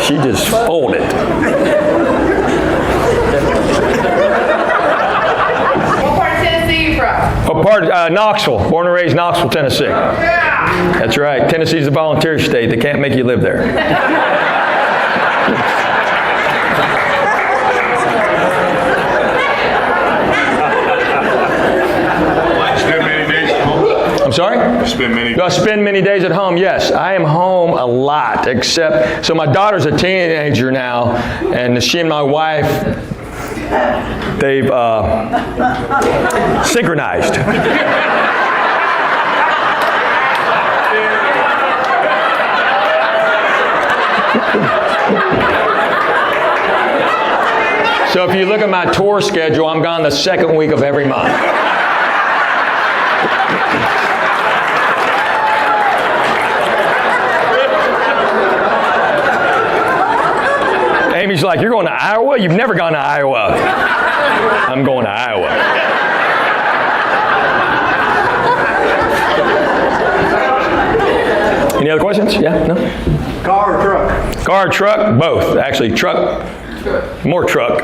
She just folded. What part? Knoxville. Born and raised Knoxville, Tennessee. That's right. Tennessee's a volunteer state. They can't make you live there. Spend many days at home? I'm sorry? Spend many Do I spend many days at home? Yes, I am home a lot, except, so my daughter's a teenager now, and she and my wife, they've synchronized. So if you look at my tour schedule, I'm gone the second week of every month. Amy's like, you're going to Iowa? You've never gone to Iowa. I'm going to Iowa. Any other questions? Yeah? No? Car or truck? Car or truck? Both. Actually, truck. More truck.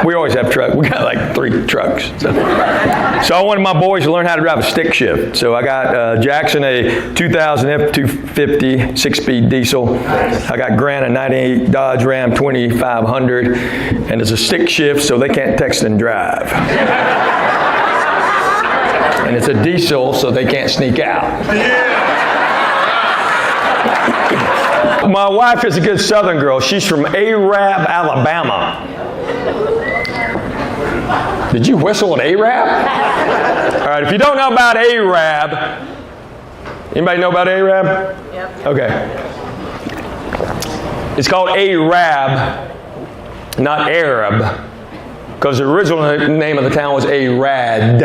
We always have truck. We got like 3 trucks. So I wanted my boys to learn how to drive a stick shift. So I got Jackson a 2000 F250 6-speed diesel. I got Grant a 98 Dodge Ram 2500. And it's a stick shift so they can't text and drive. And it's a diesel so they can't sneak out. My wife is a good Southern girl. She's from Arab, Alabama. Did you whistle an Arab? All right, if you don't know about Arab, anybody know about Arab? Yep. Okay. It's called Arab, not Arab, because the original name of the town was Arad,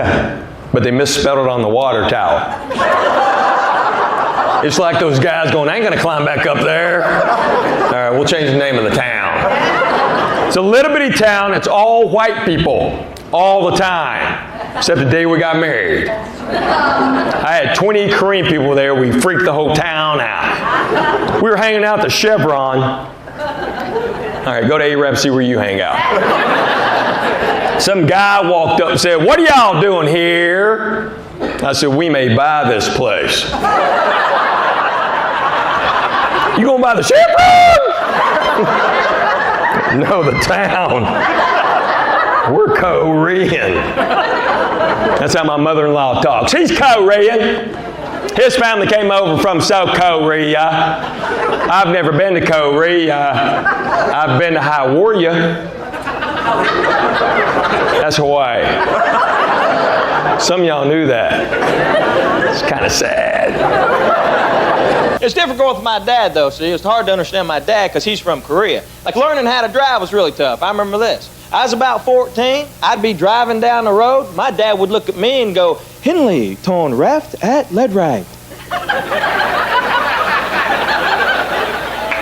but they misspelled it on the water tower. It's like those guys going, I ain't going to climb back up there. All right, we'll change the name of the town. It's a little bitty town. It's all white people all the time, except the day we got married. I had 20 Korean people there. We freaked the whole town out. We were hanging out at the Chevron. All right, go to Arab, see where you hang out. Some guy walked up and said, what are y'all doing here? I said, we may buy this place. You gonna buy the Chevron? No, the town. We're Korean. That's how my mother-in-law talks. He's Korean. His family came over from South Korea. I've never been to Korea. I've been to Hawaii. That's Hawaii. Some of y'all knew that. It's kind of sad. It's different going with my dad, though. See, it's hard to understand my dad because he's from Korea. Like, learning how to drive was really tough. I remember this. I was about 14. I'd be driving down the road. My dad would look at me and go, Henley, turn left at lead right.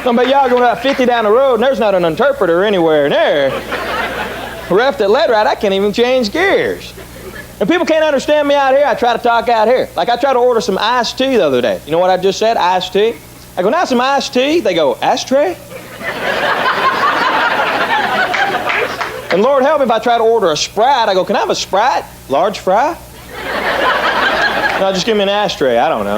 But y'all going about 50 down the road, and there's not an interpreter anywhere near. Left at lead right, I can't even change gears. And people can't understand me out here, I try to talk out here. Like I tried to order some iced tea the other day. You know what I just said? Iced tea. I go, now some iced tea. They go, ashtray? And Lord help me if I try to order a Sprite. I go, can I have a Sprite? Large fry? No, just give me an ashtray. I don't know.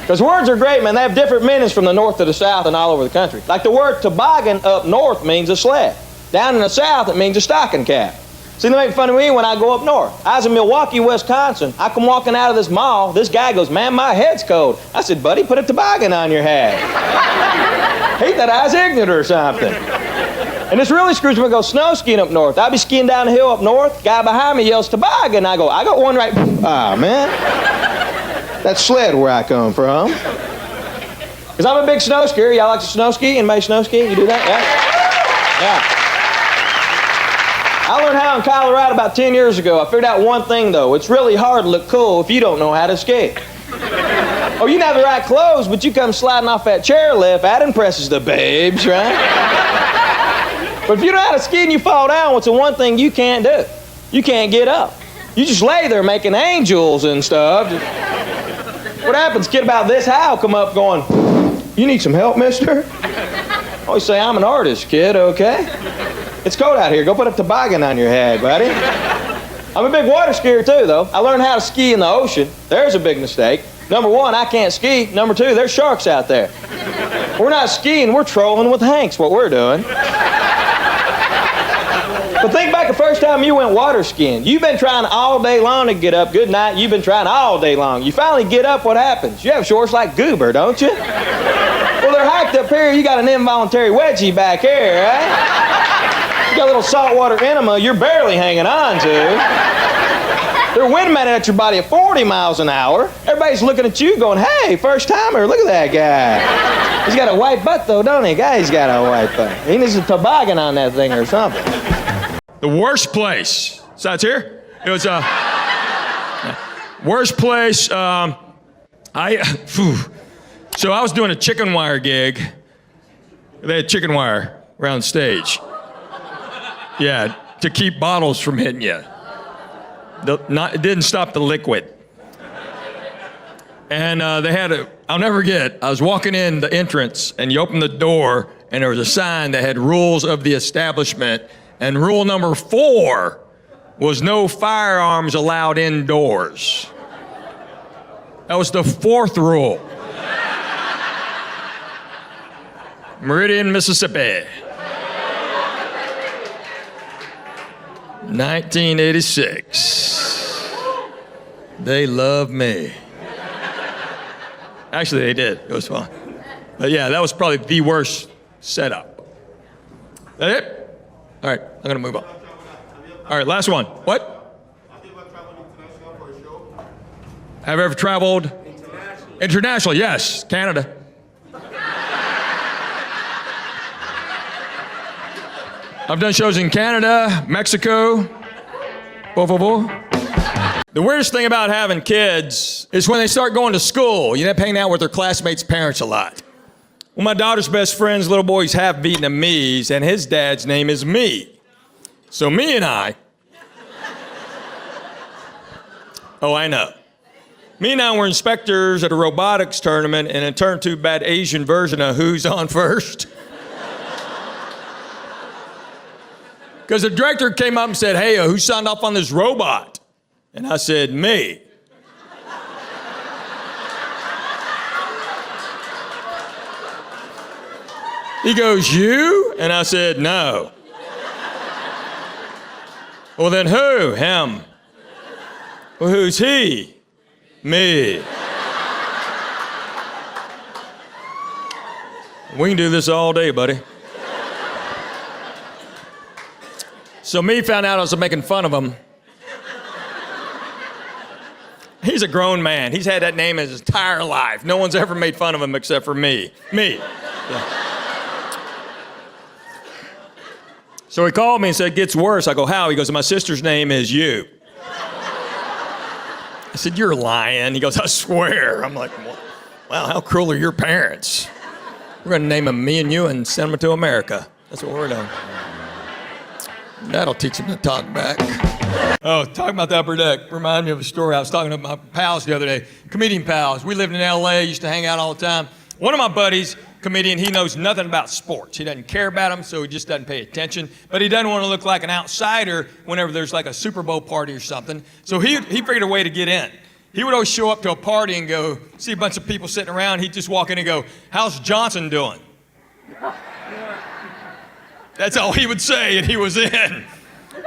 Because words are great, man. They have different meanings from the north to the south and all over the country. Like the word toboggan up north means a sled. Down in the south, it means a stocking cap. See, they make fun of me when I go up north. I was in Milwaukee, Wisconsin. I come walking out of this mall. This guy goes, man, my head's cold. I said, buddy, put a toboggan on your head. He thought I was ignorant or something. And this really screws me. I go snow skiing up north. I'll be skiing down the hill up north. Guy behind me yells toboggan. I go, I got one right. Ah, man. That's sled where I come from. Because I'm a big snow skier. Y'all like to snow ski? Anybody snow ski? You do that? Yeah. Yeah. I learned how in Colorado about 10 years ago. I figured out one thing, though. It's really hard to look cool if you don't know how to ski. Oh, you can have the right clothes, but you come sliding off that chairlift, that impresses the babes, right? But if you don't know how to ski and you fall down, what's the one thing you can't do? You can't get up. You just lay there making angels and stuff. What happens? Kid about this high will come up going, you need some help, mister? I always say, I'm an artist, kid, okay? It's cold out here. Go put a toboggan on your head, buddy. I'm a big water skier too, though. I learned how to ski in the ocean. There's a big mistake. Number one, I can't ski. Number two, there's sharks out there. We're not skiing, we're trolling with Hanks, what we're doing. But think back the first time you went water skiing. You've been trying all day long to get up. Good night, you've been trying all day long. You finally get up, what happens? You have shorts like Goober, don't you? Well, they're hiked up here, you got an involuntary wedgie back here, right? You got a little saltwater enema you're barely hanging on to. They're windmilling at your body at 40 miles an hour. Everybody's looking at you going, hey, first timer, look at that guy. He's got a white butt though, don't he? Guy's got a white butt. He needs a toboggan on that thing or something. The worst place. So it's here? It was worst place. So I was doing a chicken wire gig. They had chicken wire around stage. Yeah, to keep bottles from hitting you. It didn't stop the liquid. And they had I'll never forget, I was walking in the entrance and you open the door and there was a sign that had rules of the establishment. And rule number 4 was no firearms allowed indoors. That was the 4th rule. Meridian, Mississippi. 1986. They love me. Actually, they did. It was fun. But yeah, that was probably the worst setup. That it? All right, I'm gonna move on. All right, last one. What? Have you ever traveled? International, yes. Canada. I've done shows in Canada, Mexico. The weirdest thing about having kids is when they start going to school, you end up hanging out with their classmates' parents a lot. Well, my daughter's best friend's little boy's half Vietnamese, and his dad's name is Me. So me and I, I know. Me and I were inspectors at a robotics tournament, and it turned to bad Asian version of Who's On First. Because the director came up and said, hey, who signed off on this robot? And I said, me. He goes, you? And I said, no. Well, then who? Him. Well, who's he? Me. We can do this all day, buddy. So me found out I was making fun of him. He's a grown man. He's had that name his entire life. No one's ever made fun of him except for me. Me. Yeah. So he called me and said, it gets worse. I go, how? He goes, my sister's name is you. I said, you're lying. He goes, I swear. I'm like, wow, how cruel are your parents? We're going to name them me and you and send them to America. That's what we're doing. That'll teach him to talk back. Oh, talking about the upper deck, remind me of a story. I was talking to my pals the other day, comedian pals. We lived in LA, used to hang out all the time. One of my buddies, comedian, he knows nothing about sports. He doesn't care about them, so he just doesn't pay attention. But he doesn't want to look like an outsider whenever there's like a Super Bowl party or something. So he figured a way to get in. He would always show up to a party and go, see a bunch of people sitting around. He'd just walk in and go, how's Johnson doing? That's all he would say, and he was in.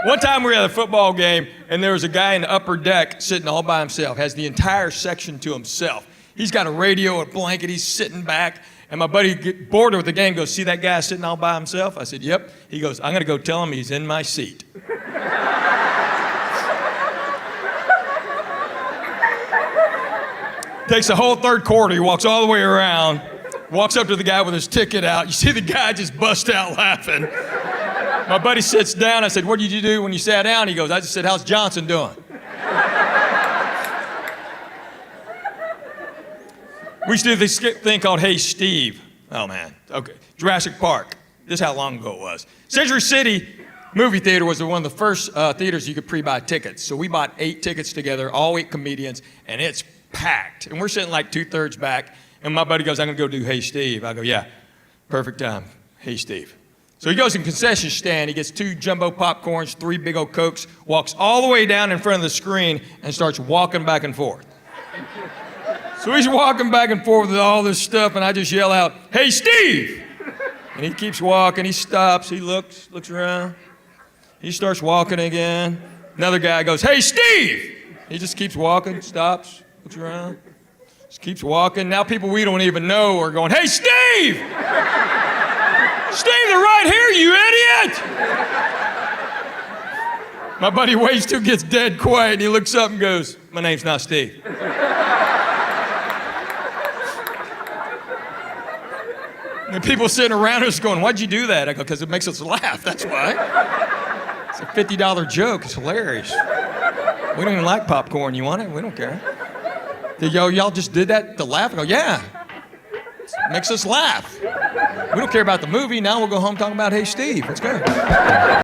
One time we were at a football game, and there was a guy in the upper deck sitting all by himself, has the entire section to himself. He's got a radio, a blanket, he's sitting back, and my buddy, bored with the game, goes, see that guy sitting all by himself? I said, yep. He goes, I'm gonna go tell him he's in my seat. Takes the whole third quarter, he walks all the way around, walks up to the guy with his ticket out. You see the guy just bust out laughing. My buddy sits down. I said, what did you do when you sat down? He goes, I just said, how's Johnson doing? We used to do this thing called Hey Steve. Oh man, okay. Jurassic Park. This is how long ago it was. Century City movie theater was one of the first theaters you could pre-buy tickets. So we bought 8 tickets together, all 8 comedians, and it's packed. And we're sitting like 2/3 back. And my buddy goes, I'm gonna go do Hey Steve. I go, yeah, perfect time. Hey Steve. So he goes in concession stand, he gets 2 jumbo popcorns, 3 big old Cokes, walks all the way down in front of the screen and starts walking back and forth. So he's walking back and forth with all this stuff, and I just yell out, "Hey, Steve!" And he keeps walking, he stops, he looks around. He starts walking again. Another guy goes, "Hey, Steve!" He just keeps walking, stops, looks around, just keeps walking. Now people we don't even know are going, "Hey, Steve! Steve, they're right here, you idiot!" My buddy waits till it gets dead quiet, and he looks up and goes, "My name's not Steve." And people sitting around us going, "Why'd you do that?" I go, "Because it makes us laugh, that's why." It's a $50 joke, it's hilarious. We don't even like popcorn, you want it? We don't care. Y'all just did that to laugh? I go, "Yeah, it makes us laugh. We don't care about the movie, now we'll go home talking about Hey Steve, let's go."